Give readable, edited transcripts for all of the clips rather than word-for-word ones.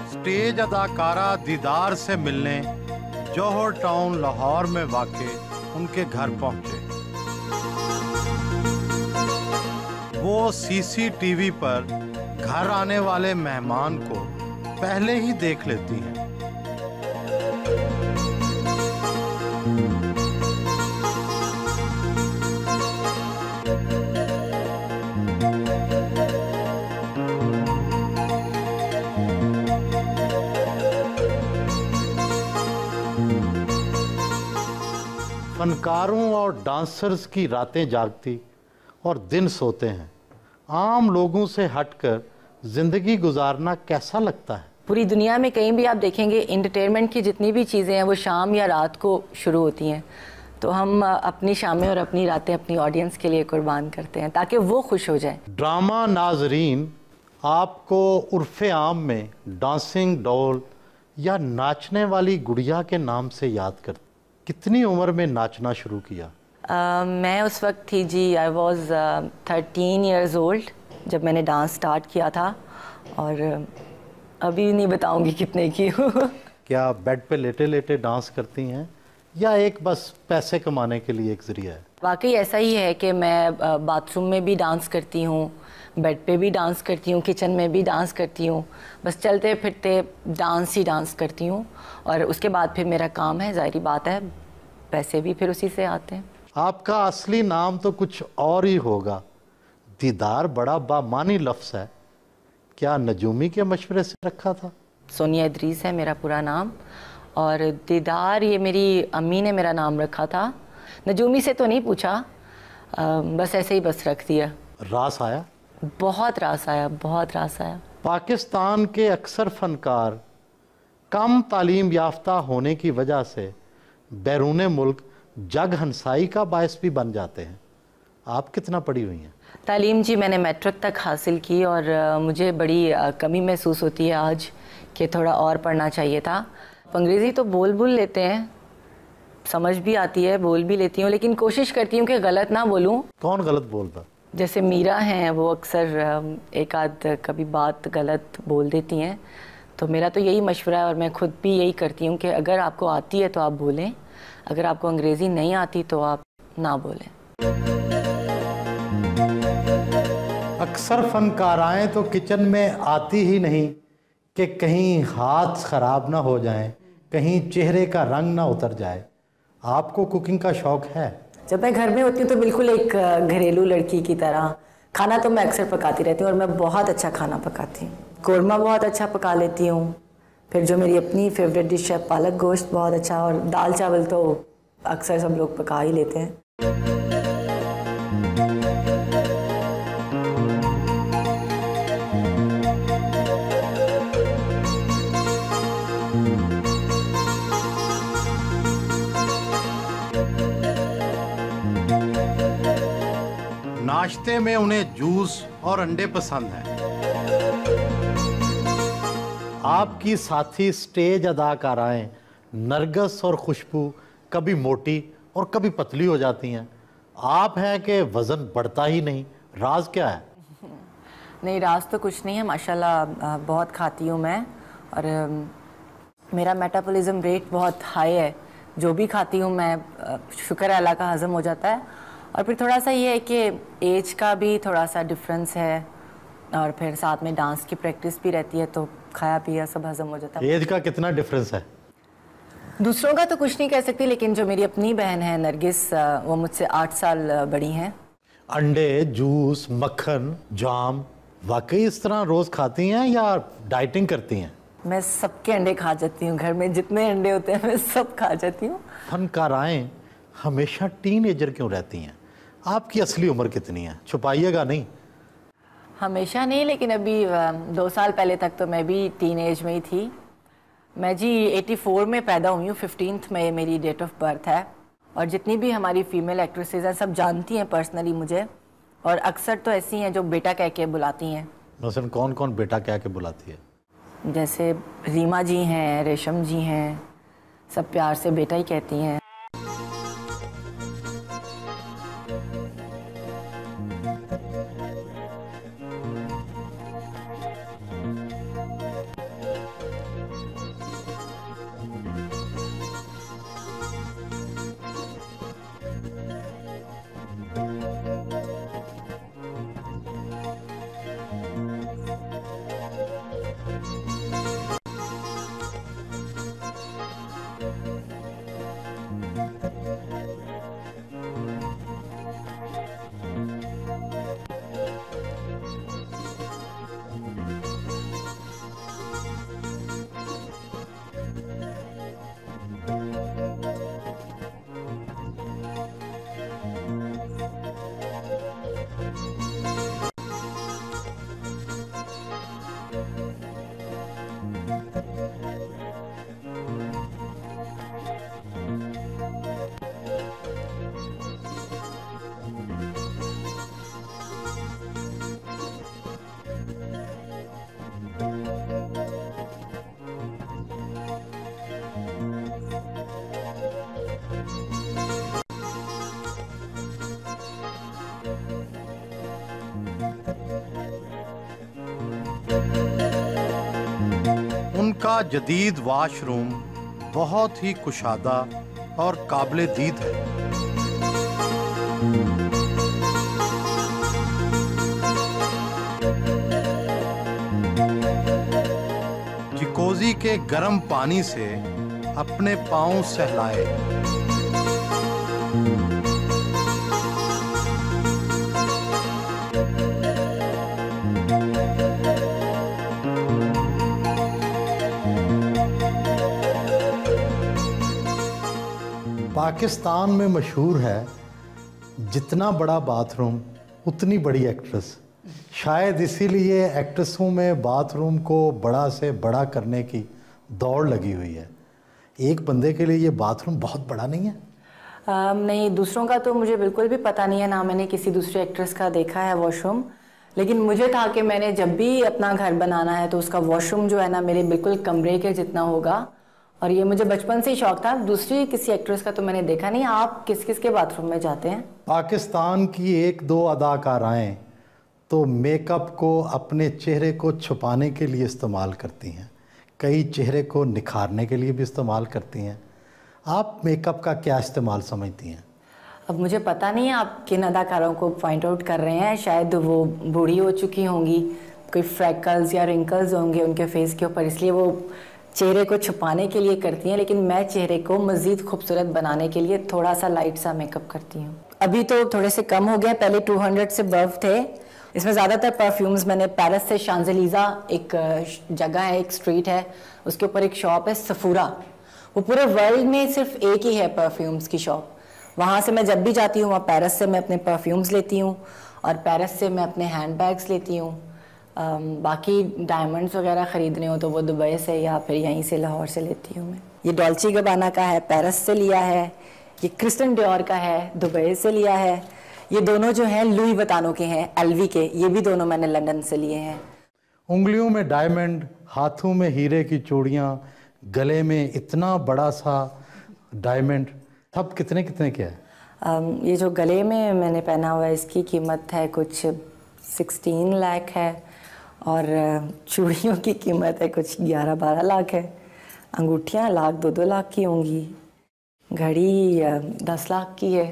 Stage अदाकारा दीदार से मिलने जौहर टाउन लाहौर में वाक़े उनके घर पहुंचे। वो सीसीटीवी पर घर आने वाले मेहमान को पहले ही देख लेती हैं। फनकारों और डांसर्स की रातें जागती और दिन सोते हैं। आम लोगों से हटकर जिंदगी गुजारना कैसा लगता है? पूरी दुनिया में कहीं भी आप देखेंगे एंटरटेनमेंट की जितनी भी चीज़ें हैं वो शाम या रात को शुरू होती हैं। तो हम अपनी शामें और अपनी रातें अपनी ऑडियंस के लिए कुर्बान करते हैं ताकि वो खुश हो जाए। ड्रामा नाजरीन आपको उर्फ़े आम में डांसिंग डॉल या नाचने वाली गुड़िया के नाम से याद करते। कितनी उम्र में नाचना शुरू किया? मैं उस वक्त थी जी, आई वॉज 13 ईयर्स ओल्ड जब मैंने डांस स्टार्ट किया था, और अभी नहीं बताऊंगी कितने की हूँ। क्या बेड पे लेटे लेटे डांस करती हैं या एक बस पैसे कमाने के लिए एक जरिया है? वाकई ऐसा ही है कि मैं बाथरूम में भी डांस करती हूँ, बेड पे भी डांस करती हूँ, किचन में भी डांस करती हूँ। बस चलते फिरते डांस ही डांस करती हूँ, और उसके बाद फिर मेरा काम है, ज़ाहिरी बात है पैसे भी फिर उसी से आते हैं। आपका असली नाम तो कुछ और ही होगा। दीदार बड़ा बामानी लफ्ज़ है, क्या नजूमी के मशवरे से रखा था? सोनिया इदरीस है मेरा पूरा नाम, और दीदार ये मेरी अम्मी ने मेरा नाम रखा था। नजूमी से तो नहीं पूछा, बस ऐसे ही बस रख दिया। रास आया? बहुत रास आया, बहुत रास आया। पाकिस्तान के अक्सर फनकार कम तालीम याफ्ता होने की वजह से बैरून मुल्क जग हंसाई का बायस भी बन जाते हैं। आप कितना पढ़ी हुई हैं? तालीम जी मैंने मैट्रिक तक हासिल की, और मुझे बड़ी कमी महसूस होती है आज कि थोड़ा और पढ़ना चाहिए था। अंग्रेज़ी तो बोल लेते हैं, समझ भी आती है, बोल भी लेती हूँ, लेकिन कोशिश करती हूँ कि गलत ना बोलूँ। कौन गलत बोलता? जैसे मीरा हैं, वो अक्सर एक आध कभी बात गलत बोल देती हैं। तो मेरा तो यही मशवरा है, और मैं खुद भी यही करती हूँ कि अगर आपको आती है तो आप बोलें, अगर आपको अंग्रेज़ी नहीं आती तो आप ना बोलें। अक्सर फनकाराएँ तो किचन में आती ही नहीं कि कहीं हाथ ख़राब ना हो जाएं, कहीं चेहरे का रंग ना उतर जाए। आपको कुकिंग का शौक़ है? जब मैं घर में होती हूँ तो बिल्कुल एक घरेलू लड़की की तरह खाना तो मैं अक्सर पकाती रहती हूँ, और मैं बहुत अच्छा खाना पकाती हूँ। कोरमा बहुत अच्छा पका लेती हूँ, फिर जो मेरी अपनी फेवरेट डिश है पालक गोश्त बहुत अच्छा, और दाल चावल तो अक्सर सब लोग पका ही लेते हैं। नाश्ते में उन्हें जूस और अंडे पसंद हैं। आपकी साथी स्टेज अदाकाराएं नरगिस और खुशबू कभी मोटी और कभी पतली हो जाती हैं। आप हैं कि वज़न बढ़ता ही नहीं, राज क्या है? नहीं, राज तो कुछ नहीं है, माशाल्लाह बहुत खाती हूँ मैं, और मेरा मेटाबॉलिज्म रेट बहुत हाई है। जो भी खाती हूँ मैं शुक्र है अल्लाह का हज़म हो जाता है। और फिर थोड़ा सा ये है कि एज का भी थोड़ा सा डिफरेंस है, और फिर साथ में डांस की प्रैक्टिस भी रहती है, तो खाया पिया सब हज़म हो जाता है। एज का कितना डिफरेंस है? दूसरों का तो कुछ नहीं कह सकती, लेकिन जो मेरी अपनी बहन है नरगिस, वो मुझसे 8 साल बड़ी हैं। अंडे, जूस, मक्खन, जाम वाकई इस तरह रोज़ खाती हैं या डाइटिंग करती हैं? मैं सबके अंडे खा जाती हूँ, घर में जितने अंडे होते हैं मैं सब खा जाती हूँ। फनकाराएं हमेशा टीनएजर क्यों रहती हैं? आपकी असली उम्र कितनी है? छुपाइएगा नहीं। हमेशा नहीं, लेकिन अभी 2 साल पहले तक तो मैं भी टीन एज में ही थी। मैं जी 84 में पैदा हुई हूँ, 15th में मेरी डेट ऑफ बर्थ है, और जितनी भी हमारी फीमेल एक्ट्रेसेस हैं सब जानती हैं पर्सनली मुझे, और अक्सर तो ऐसी हैं जो बेटा कह के बुलाती हैं। मसलन कौन कौन बेटा कह के बुलाती है? जैसे रीमा जी हैं, रेशम जी हैं, सब प्यार से बेटा ही कहती हैं। उनका जदीद वाशरूम बहुत ही कुशादा और काबिले दीद है। जिकोजी के गर्म पानी से अपने पांव सहलाए। पाकिस्तान में मशहूर है जितना बड़ा बाथरूम उतनी बड़ी एक्ट्रेस। शायद इसीलिए एक्ट्रेसों में बाथरूम को बड़ा से बड़ा करने की दौड़ लगी हुई है। एक बंदे के लिए ये बाथरूम बहुत बड़ा नहीं है? नहीं, दूसरों का तो मुझे बिल्कुल भी पता नहीं है, ना मैंने किसी दूसरे एक्ट्रेस का देखा है वॉशरूम। लेकिन मुझे था कि मैंने जब भी अपना घर बनाना है तो उसका वॉशरूम जो है ना मेरे बिल्कुल कमरे के जितना होगा, और ये मुझे बचपन से ही शौक था। दूसरी किसी एक्ट्रेस का तो मैंने देखा नहीं। आप किस किस के बाथरूम में जाते हैं? पाकिस्तान की एक दो अदाकाराएं तो मेकअप को अपने चेहरे को छुपाने के लिए इस्तेमाल करती हैं, कई चेहरे को निखारने के लिए भी इस्तेमाल करती हैं। आप मेकअप का क्या इस्तेमाल समझती हैं? अब मुझे पता नहीं है आप किन अदाकारों को पॉइंट आउट कर रहे हैं। शायद वो बूढ़ी हो चुकी होंगी, कोई फ्रैकल्स या रिंकल्स होंगे उनके फेस के ऊपर, इसलिए वो चेहरे को छुपाने के लिए करती हैं। लेकिन मैं चेहरे को मज़ीद खूबसूरत बनाने के लिए थोड़ा सा लाइट सा मेकअप करती हूँ। अभी तो थोड़े से कम हो गए, पहले 200 से बर्फ थे। इसमें ज़्यादातर परफ्यूम्स मैंने पेरिस से शांज़ेलीज़ा एक जगह है, एक स्ट्रीट है, उसके ऊपर एक शॉप है सफूरा। वो पूरे वर्ल्ड में सिर्फ एक ही है परफ्यूम्स की शॉप। वहाँ से मैं जब भी जाती हूँ, वहाँ पेरिस से मैं अपने परफ्यूम्स लेती हूँ और पेरिस से मैं अपने हैंड बैग्स लेती हूँ। बाकी डायमंड्स वगैरह ख़रीदने हो तो वो दुबई से या फिर यहीं से लाहौर से लेती हूँ मैं। ये डॉल्चे गबाना का है, पेरिस से लिया है। ये क्रिस्टन डियोर का है, दुबई से लिया है। ये दोनों जो हैं लुई वतानो के हैं, एलवी के। ये भी दोनों मैंने लंदन से लिए हैं। उंगलियों में डायमंड, हाथों में हीरे की चूड़ियाँ, गले में इतना बड़ा सा डायमंड, सब कितने कितने के है? ये जो गले में मैंने पहना हुआ है इसकी कीमत है कुछ 16 लाख है, और चूड़ियों की कीमत है कुछ 11-12 लाख है। अंगूठियाँ लाख 2-2 लाख की होंगी। घड़ी 10 लाख की है।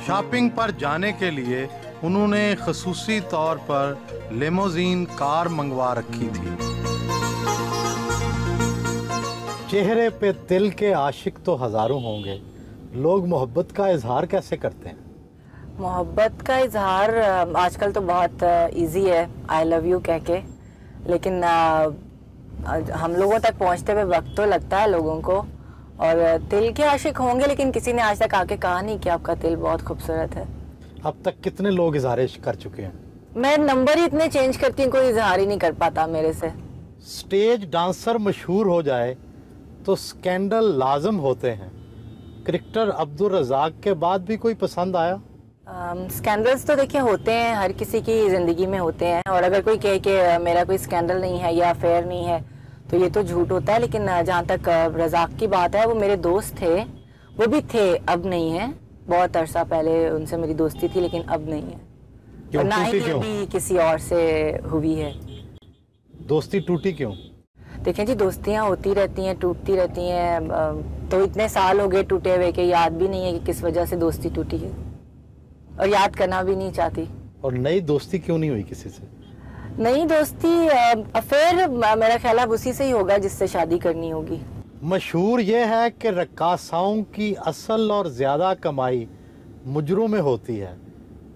शॉपिंग पर जाने के लिए उन्होंने खसूसी तौर पर लिमोजीन कार मंगवा रखी थी। चेहरे पे तिल के आशिक तो हजारों होंगे, लोग मोहब्बत का इजहार कैसे करते हैं? मोहब्बत का इजहार आजकल तो बहुत इजी है, आई लव यू कह के। लेकिन हम लोगों तक पहुंचते हुए वक्त तो लगता है लोगों को। और तिल के आशिक होंगे, लेकिन किसी ने आज तक आके कहा नहीं कि आपका तिल बहुत खूबसूरत है। अब तक कितने लोग इजहार कर चुके हैं? मैं नंबर ही इतने चेंज करती हूँ, कोई इजहार ही नहीं कर पाता मेरे से। स्टेज डांसर मशहूर हो जाए तो स्कैंडल लाजम होते हैं, क्रिकेटर अब्दुल रज़ाक के बाद भी कोई पसंद आया? स्कैंडल्स तो देखिए होते हैं, हर किसी की ज़िंदगी में होते हैं, और अगर कोई कहे कि मेरा कोई स्कैंडल नहीं है या अफेयर नहीं है तो ये तो झूठ होता है। लेकिन जहाँ तक रज़ाक की बात है, वो मेरे दोस्त थे, वो भी थे, अब नहीं है। बहुत अरसा पहले उनसे मेरी दोस्ती थी, लेकिन अब नहीं है। क्यों? ना ही क्यों? भी किसी और से हुई है। दोस्ती टूटी क्यों? देखें जी, दोस्तियाँ होती रहती हैं, टूटती रहती हैं। तो इतने साल हो गए टूटे हुए कि याद भी नहीं है कि किस वजह से दोस्ती टूटी है, और याद करना भी नहीं चाहती। और नई दोस्ती क्यों नहीं हुई किसी से? नई दोस्ती, अफेयर मेरा ख्याल अब उसी से ही होगा जिससे शादी करनी होगी। मशहूर ये है कि रक्कासाओं की असल और ज़्यादा कमाई मुजरों में होती है।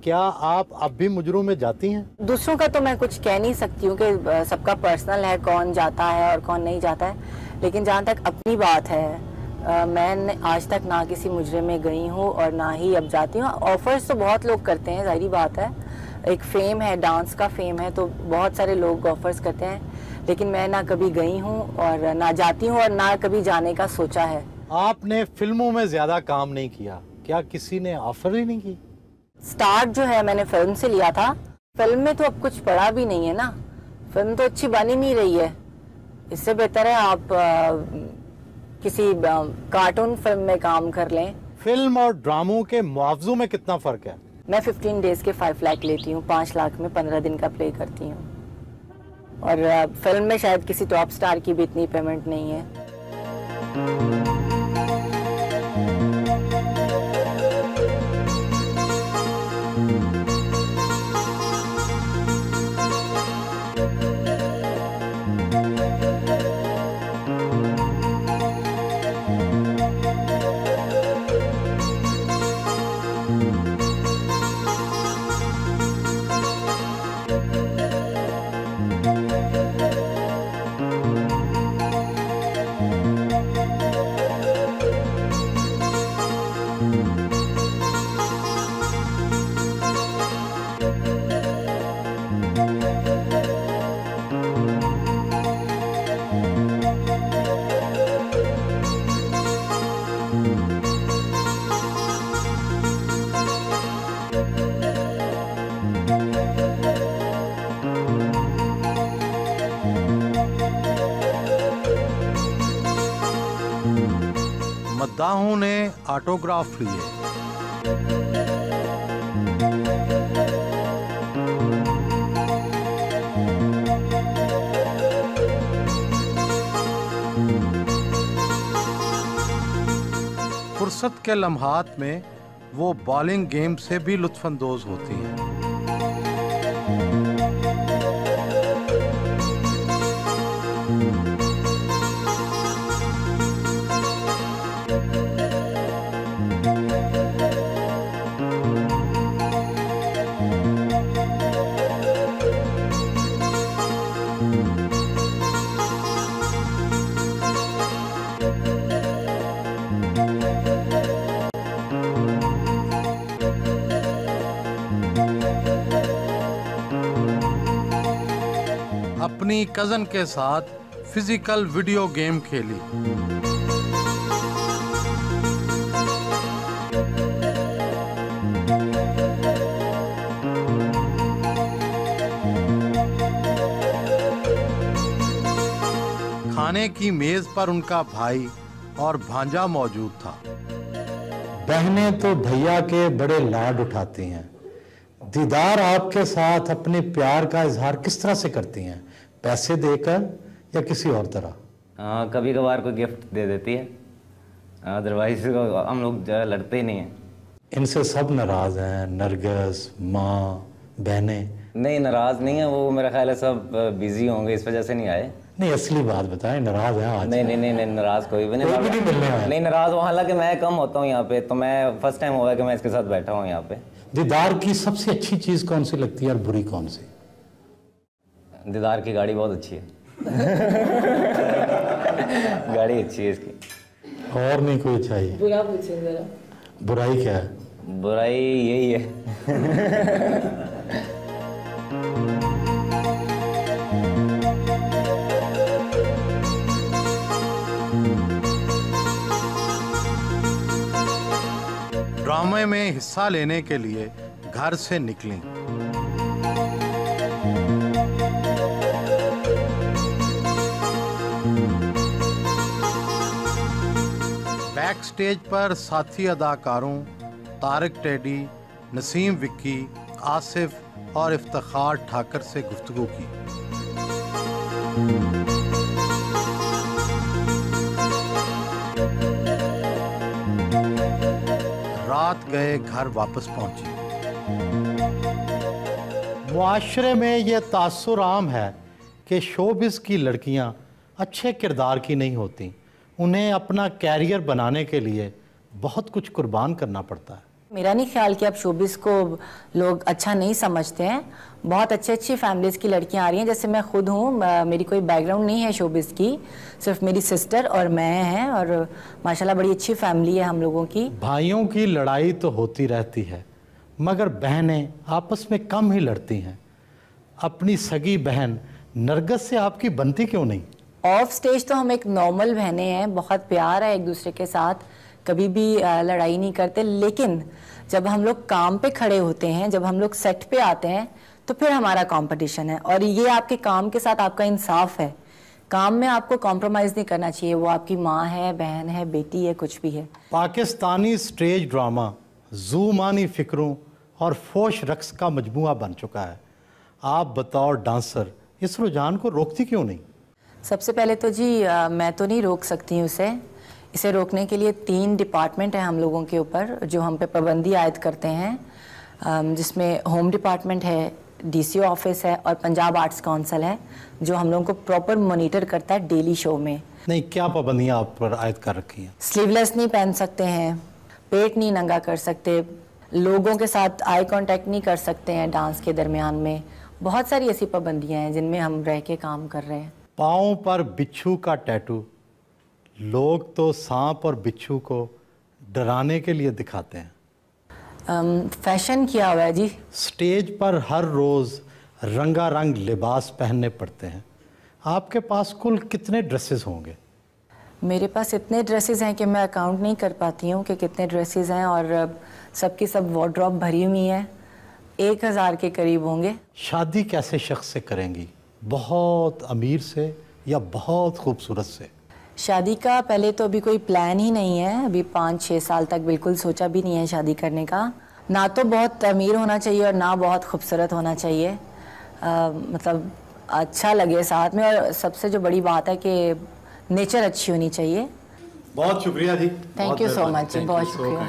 क्या आप अब भी मुजरों में जाती हैं? दूसरों का तो मैं कुछ कह नहीं सकती हूँ कि सबका पर्सनल है, कौन जाता है और कौन नहीं जाता है। लेकिन जहाँ तक अपनी बात है, मैं आज तक ना किसी मुजरे में गई हूँ और ना ही अब जाती हूँ। ऑफर्स तो बहुत लोग करते हैं, जाहिर बात है, एक फेम है, डांस का फेम है, तो बहुत सारे लोग ऑफर्स करते हैं, लेकिन मैं ना कभी गई हूँ और ना जाती हूँ और ना कभी जाने का सोचा है। आपने फिल्मों में ज़्यादा काम नहीं किया, क्या किसी ने ऑफर ही नहीं की? स्टार्ट जो है मैंने फिल्म से लिया था। फिल्म में तो अब कुछ पड़ा भी नहीं है ना, फिल्म तो अच्छी बन ही नहीं रही है। इससे बेहतर है आप किसी कार्टून फिल्म में काम कर लें। फिल्म और ड्रामों के मुआवजों में कितना फ़र्क है? मैं 15 डेज के 5 लाख लेती हूँ, 5 लाख में 15 दिन का प्ले करती हूँ, और फिल्म में शायद किसी टॉप स्टार की भी इतनी पेमेंट नहीं है। मद्दाहों ने ऑटोग्राफ लिए। फुर्सत के लम्हात में वो बॉलिंग गेम से भी लुत्फानंदोज होती हैं। अपनी कज़न के साथ फिजिकल वीडियो गेम खेली। खाने की मेज पर उनका भाई और भांजा मौजूद था। बहनें तो भैया के बड़े लाड उठाती हैं। दीदार आपके साथ अपने प्यार का इजहार किस तरह से करती हैं? पैसे देकर या किसी और तरह? कभी कभार कोई गिफ्ट दे देती है, अदरवाइज हम लोग लड़ते ही नहीं हैं। इनसे सब नाराज हैं, नरगिस, माँ, बहनें? नहीं, नाराज नहीं है, वो मेरा ख्याल है सब बिजी होंगे, इस वजह से नहीं आए। नहीं, असली बात बताएं, नाराज हैं आज? नहीं नहीं नहीं, नहीं नाराज कोई भी नहीं, नहीं मिलने आया। नहीं नाराज वो, हालांकि मैं कम होता हूँ यहाँ पे, तो मैं फर्स्ट टाइम हुआ कि मैं इसके साथ बैठा हूँ यहाँ पे। दीदार की सबसे अच्छी चीज कौन सी लगती है और बुरी कौन सी? दीदार की गाड़ी बहुत अच्छी है। गाड़ी अच्छी है इसकी। और नहीं कोई चाहिए? बुरा पूछें जरा। बुराई क्या है? बुराई यही है। ड्रामे में हिस्सा लेने के लिए घर से निकलीं। बैक स्टेज पर साथी अदाकारों तारिक टेडी, नसीम विक्की, आसिफ और इफ्तिखार ठाकर से गुफ्तगू की। रात गए घर वापस पहुंची। मुआशरे में ये तासुर आम है कि शोबिस की लड़कियां अच्छे किरदार की नहीं होती। उन्हें अपना कैरियर बनाने के लिए बहुत कुछ कुर्बान करना पड़ता है। मेरा नहीं ख्याल कि अब शोबिस को लोग अच्छा नहीं समझते हैं। बहुत अच्छी फैमिलीज़ की लड़कियां आ रही हैं, जैसे मैं खुद हूँ। मेरी कोई बैकग्राउंड नहीं है शोबिस की, सिर्फ मेरी सिस्टर और मैं हैं, और माशाल्लाह बड़ी अच्छी फैमिली है हम लोगों की। भाइयों की लड़ाई तो होती रहती है, मगर बहनें आपस में कम ही लड़ती हैं। अपनी सगी बहन नरगस से आपकी बनती क्यों नहीं? ऑफ स्टेज तो हम एक नॉर्मल बहनें हैं, बहुत प्यार है एक दूसरे के साथ, कभी भी लड़ाई नहीं करते। लेकिन जब हम लोग काम पे खड़े होते हैं, जब हम लोग सेट पे आते हैं, तो फिर हमारा कंपटीशन है। और ये आपके काम के साथ आपका इंसाफ है। काम में आपको कॉम्प्रोमाइज़ नहीं करना चाहिए, वो आपकी माँ है, बहन है, बेटी है, कुछ भी है। पाकिस्तानी स्टेज ड्रामा ज़ूमानी फ़िक्रों और फोश रक्स का मजमुआ बन चुका है। आप बतौर डांसर इस रुझान को रोकती क्यों नहीं? सबसे पहले तो जी मैं तो नहीं रोक सकती हूँ इसे रोकने के लिए 3 डिपार्टमेंट हैं हम लोगों के ऊपर जो हम पे पाबंदी आयद करते हैं, जिसमें होम डिपार्टमेंट है, डीसीओ ऑफिस है और पंजाब आर्ट्स काउंसिल है, जो हम लोगों को प्रॉपर मॉनिटर करता है डेली शो में। नहीं, क्या पाबंदियाँ आप पर आयद कर रखी हैं? स्लीवलेस नहीं पहन सकते हैं, पेट नहीं नंगा कर सकते, लोगों के साथ आई कांटेक्ट नहीं कर सकते हैं डांस के दरमियान में। बहुत सारी ऐसी पाबंदियाँ हैं जिनमें हम रह के काम कर रहे हैं। पाँव पर बिच्छू का टैटू, लोग तो सांप और बिच्छू को डराने के लिए दिखाते हैं। फैशन किया हुआ है जी। स्टेज पर हर रोज़ रंगारंग लिबास पहनने पड़ते हैं। आपके पास कुल कितने ड्रेसेस होंगे? मेरे पास इतने ड्रेसेस हैं कि मैं अकाउंट नहीं कर पाती हूँ कि कितने ड्रेसेस हैं, और सबकी सब वार्डरोब भरी हुई है, 1000 के करीब होंगे। शादी कैसे शख्स से करेंगी? बहुत अमीर से या बहुत खूबसूरत से? शादी का पहले तो अभी कोई प्लान ही नहीं है। अभी 5-6 साल तक बिल्कुल सोचा भी नहीं है शादी करने का। ना तो बहुत अमीर होना चाहिए और ना बहुत खूबसूरत होना चाहिए, मतलब अच्छा लगे साथ में, और सबसे जो बड़ी बात है कि नेचर अच्छी होनी चाहिए। बहुत शुक्रिया जी। थैंक यू सो मच जी, बहुत शुक्रिया।